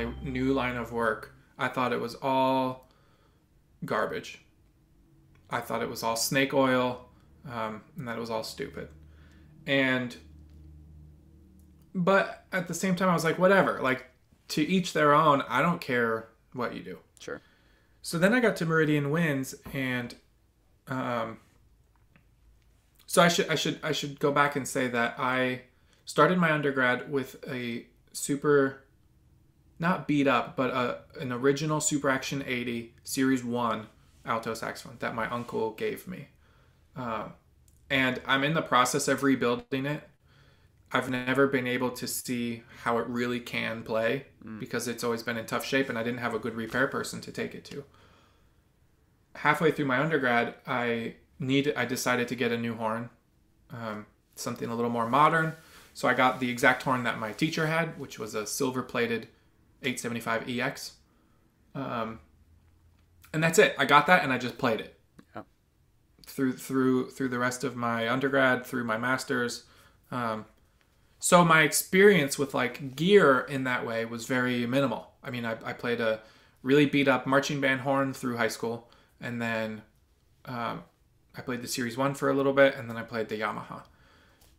my new line of work, I thought it was all garbage. I thought it was all snake oil, and that it was all stupid. But at the same time, I was like, whatever. Like, to each their own. I don't care what you do. Sure. So then I got to Meridian Winds, and so I should go back and say that I started my undergrad with a super, not beat up, but an original Super Action 80 Series 1 alto saxophone that my uncle gave me. And I'm in the process of rebuilding it. I've never been able to see how it really can play because it's always been in tough shape and I didn't have a good repair person to take it to. Halfway through my undergrad, I decided to get a new horn, something a little more modern. So I got the exact horn that my teacher had, which was a silver-plated 875 EX. And that's it. I got that and I just played it. Yeah. Through the rest of my undergrad, through my master's. So my experience with like gear in that way was very minimal. I mean, I played a really beat up marching band horn through high school. And then I played the Series 1 for a little bit. And then I played the Yamaha.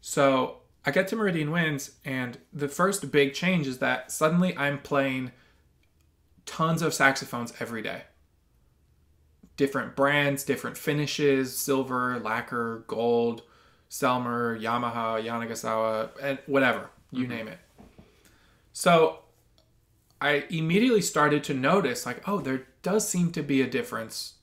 So I get to Meridian Winds. And the first big change is that suddenly I'm playing tons of saxophones every day. Different brands, different finishes, silver, lacquer, gold, Selmer, Yamaha, Yanagasawa, and whatever, you name it. So I immediately started to notice like, oh, there does seem to be a difference,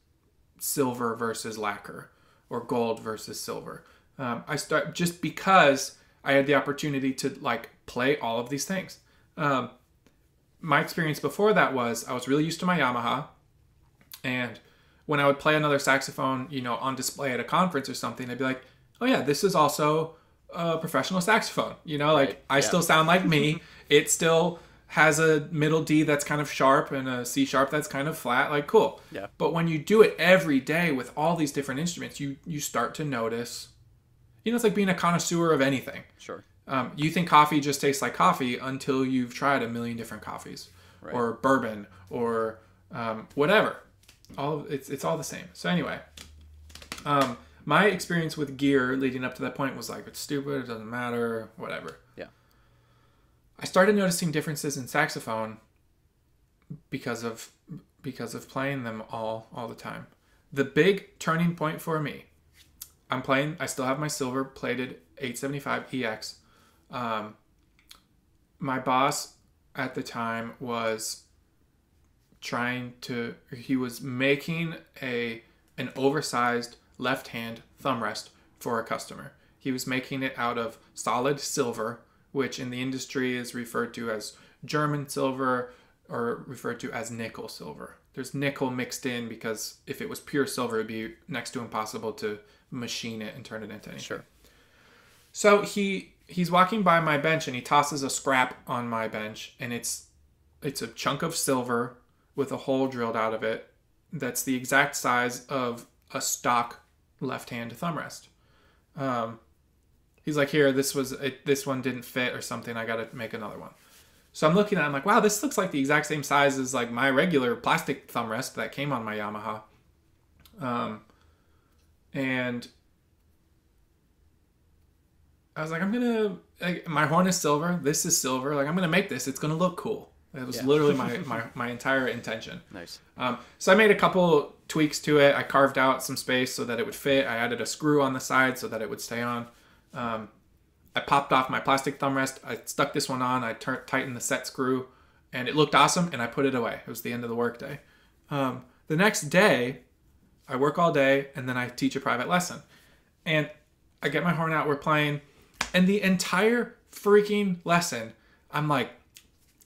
silver versus lacquer or gold versus silver. I start just because I had the opportunity to like play all of these things. My experience before that was I was really used to my Yamaha, and when I would play another saxophone, you know, on display at a conference or something, I'd be like, oh yeah, this is also a professional saxophone. You know, like I still sound like me. It still has a middle D that's kind of sharp and a C sharp that's kind of flat. Like, cool. Yeah. But when you do it every day with all these different instruments, you start to notice, you know, it's like being a connoisseur of anything. Sure. You think coffee just tastes like coffee until you've tried a million different coffees, or bourbon, or whatever. It's all the same. So anyway, my experience with gear leading up to that point was like, it's stupid, it doesn't matter, whatever. Yeah. I started noticing differences in saxophone because of playing them all the time. The big turning point for me, I still have my silver plated 875 EX. My boss at the time was he was making an oversized left-hand thumb rest for a customer. He was making it out of solid silver, which in the industry is referred to as German silver or referred to as nickel silver. There's nickel mixed in because if it was pure silver, it'd be next to impossible to machine it and turn it into anything. Sure. So he's walking by my bench and he tosses a scrap on my bench, and it's a chunk of silver with a hole drilled out of it that's the exact size of a stock left-hand thumb rest. He's like, here, this one didn't fit or something. I got to make another one. So I'm looking at it, I'm like, wow, this looks like the exact same size as like my regular plastic thumb rest that came on my Yamaha. And I was like, my horn is silver. This is silver. Like, I'm going to make this. It's going to look cool. It was literally my entire intention. Nice. So I made a couple tweaks to it. I carved out some space so that it would fit. I added a screw on the side so that it would stay on. I popped off my plastic thumb rest. I stuck this one on. I tightened the set screw, and it looked awesome, and I put it away. It was the end of the work day. The next day, I work all day, and then I teach a private lesson. And I get my horn out. We're playing. And the entire freaking lesson, I'm like,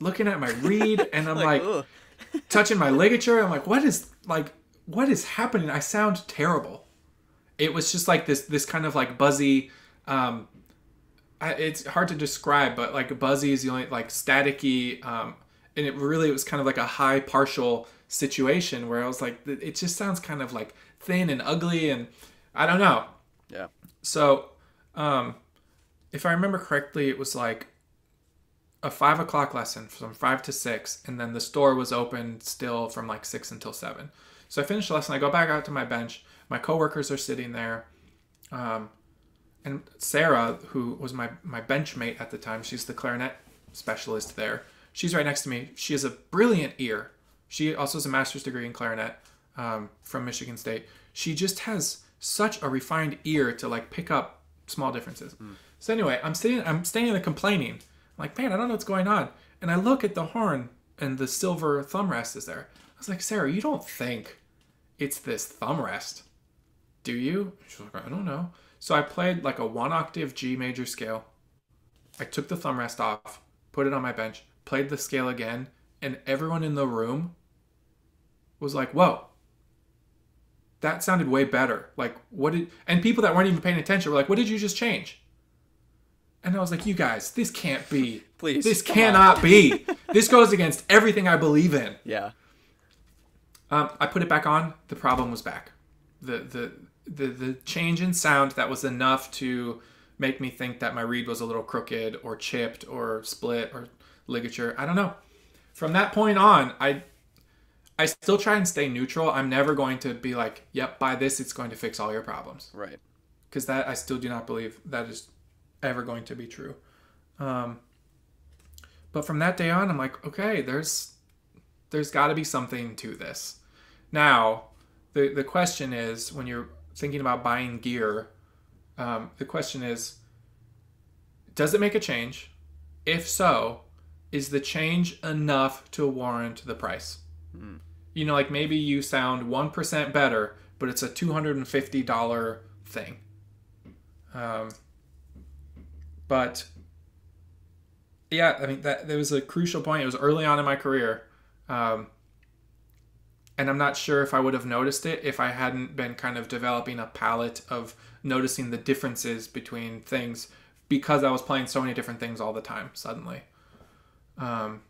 looking at my reed, and I'm like touching my ligature. I'm like, what is happening? I sound terrible. It was just like this kind of like buzzy, it's hard to describe, but like buzzy is the only like staticky, and it was kind of like a high partial situation where I was like, it just sounds kind of like thin and ugly, and I don't know. Yeah. So, if I remember correctly, it was like a 5 o'clock lesson from 5 to 6, and then the store was open still from like 6 until 7. So I finished the lesson. I go back out to my bench. My coworkers are sitting there. And Sarah, who was my bench mate at the time, she's the clarinet specialist there. She's right next to me. She has a brilliant ear. She also has a master's degree in clarinet from Michigan State. She just has such a refined ear to like pick up small differences. So anyway, I'm standing there complaining. I'm like, man, I don't know what's going on. And I look at the horn and the silver thumb rest is there. I was like, Sarah, you don't think it's this thumb rest, do you? She's like, I don't know. So I played like a 1 octave G major scale. I took the thumb rest off, put it on my bench, played the scale again, and everyone in the room was like, whoa, that sounded way better. Like, and people that weren't even paying attention were like, what did you just change? And I was like, you guys, this can't be. Please. This cannot be. This goes against everything I believe in. Yeah. I put it back on. The problem was back. The change in sound that was enough to make me think that my reed was a little crooked or chipped or split or ligature. I don't know. From that point on, I still try and stay neutral. I'm never going to be like, yep, buy this, it's going to fix all your problems. Right. Because that I still do not believe that is ever going to be true. But from that day on, I'm like, okay, there's got to be something to this. Now, the question is, when you're thinking about buying gear, the question is, does it make a change? If so, is the change enough to warrant the price? You know, like maybe you sound 1% better, but it's a $250 thing. But yeah, I mean, there was a crucial point. It was early on in my career. And I'm not sure if I would have noticed it if I hadn't been kind of developing a palette of noticing the differences between things, because I was playing so many different things all the time suddenly. But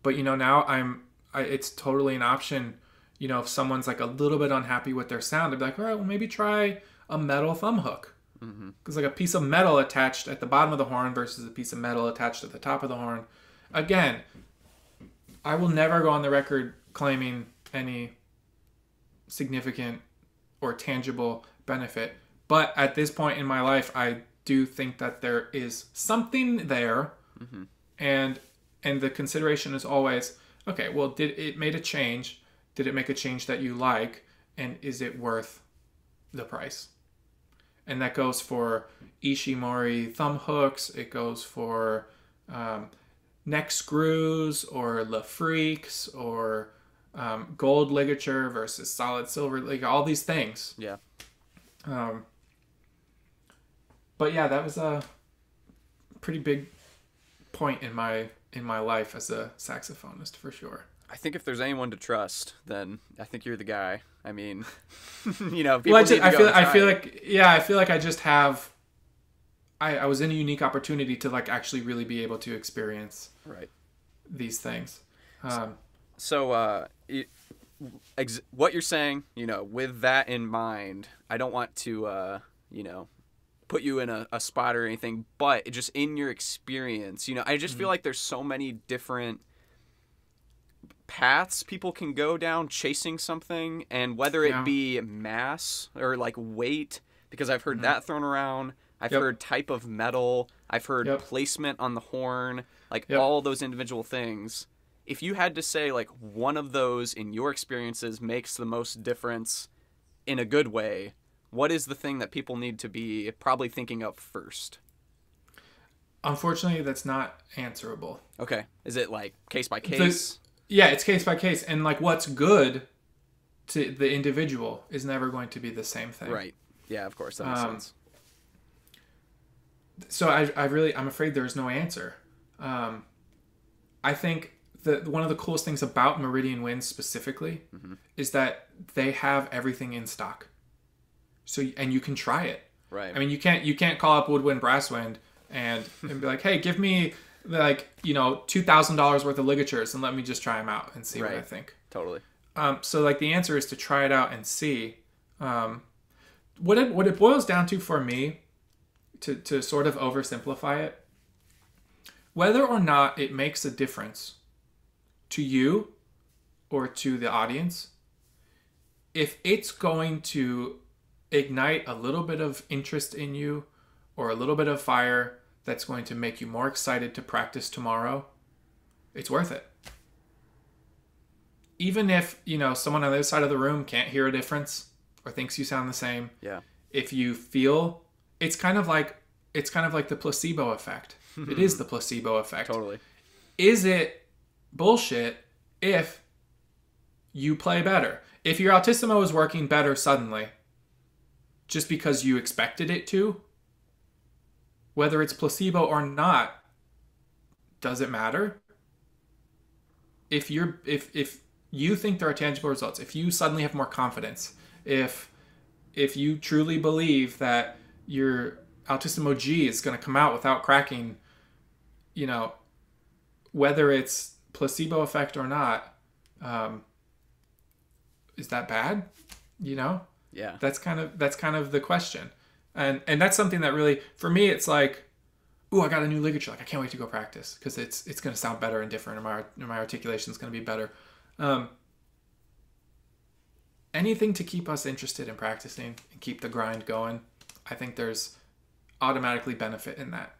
you know, now it's totally an option. You know, if someone's like a little bit unhappy with their sound, they'd be like, all right, well, maybe try a metal thumb hook. Because like a piece of metal attached at the bottom of the horn versus a piece of metal attached at the top of the horn. Again, I will never go on the record claiming any significant or tangible benefit. But at this point in my life, I do think that there is something there. And the consideration is always, okay, well, did it make a change? Did it make a change that you like? And is it worth the price? And that goes for Ishimori thumb hooks. It goes for neck screws or La Freaks or gold ligature versus solid silver, like all these things. Yeah. But yeah, that was a pretty big point in my life as a saxophonist, for sure. I think if there's anyone to trust, then I think you're the guy. I mean, you know, people Well, need to I go feel like I just have. I was in a unique opportunity to like actually really be able to experience these things. What you're saying, you know, with that in mind, I don't want to, you know, put you in a spot or anything, but just in your experience, you know, I just feel like there's so many different paths people can go down chasing something, and whether it be mass or like weight, because I've heard that thrown around. I've heard type of metal. I've heard placement on the horn, like all those individual things. If you had to say like one of those in your experiences makes the most difference in a good way, what is the thing that people need to be probably thinking of first? Unfortunately, that's not answerable. Okay. Is it like case by case? It's case by case. And like what's good to the individual is never going to be the same thing. Right. Yeah, of course. That makes sense. So I'm afraid there's no answer. I think one of the coolest things about Meridian Winds specifically is that they have everything in stock. And you can try it. Right. I mean, you can't call up Woodwind Brasswind and be like, hey, give me like, you know, $2,000 worth of ligatures and let me just try them out and see what I think. Totally. So like the answer is to try it out and see. What it boils down to for me, to sort of oversimplify it, whether or not it makes a difference to you or to the audience, if it's going to ignite a little bit of interest in you or a little bit of fire that's going to make you more excited to practice tomorrow, it's worth it. Even if, someone on the other side of the room can't hear a difference or thinks you sound the same. Yeah. If you feel, it's kind of like the placebo effect. It is the placebo effect. Totally. Is it bullshit if you play better? If your altissimo is working better suddenly, just because you expected it to, whether it's placebo or not, does it matter? If you think there are tangible results, if you suddenly have more confidence, if you truly believe that your altissimo G is going to come out without cracking, whether it's placebo effect or not, is that bad? Yeah. That's kind of the question. And that's something that really, for me, it's like, ooh, I got a new ligature. Like, I can't wait to go practice because it's going to sound better and different, and my articulation is going to be better. Anything to keep us interested in practicing and keep the grind going, I think there's automatically benefit in that.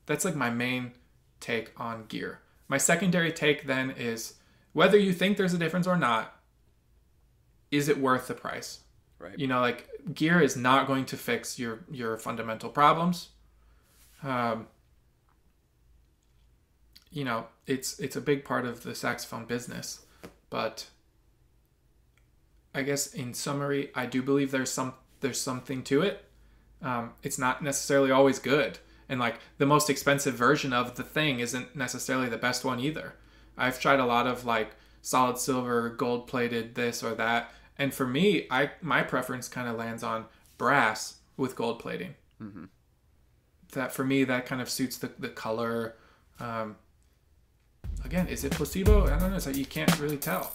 That's like my main take on gear. My secondary take then is, whether you think there's a difference or not, is it worth the price? Right. Like, gear is not going to fix your fundamental problems. It's a big part of the saxophone business, but I guess in summary, I do believe there's something to it. It's not necessarily always good, and like the most expensive version of the thing isn't necessarily the best one either. I've tried a lot of like solid silver, gold plated, this or that, and for me, my preference kind of lands on brass with gold plating. Mm-hmm. That for me, that kind of suits the color. Again, is it placebo? I don't know. It's like you can't really tell.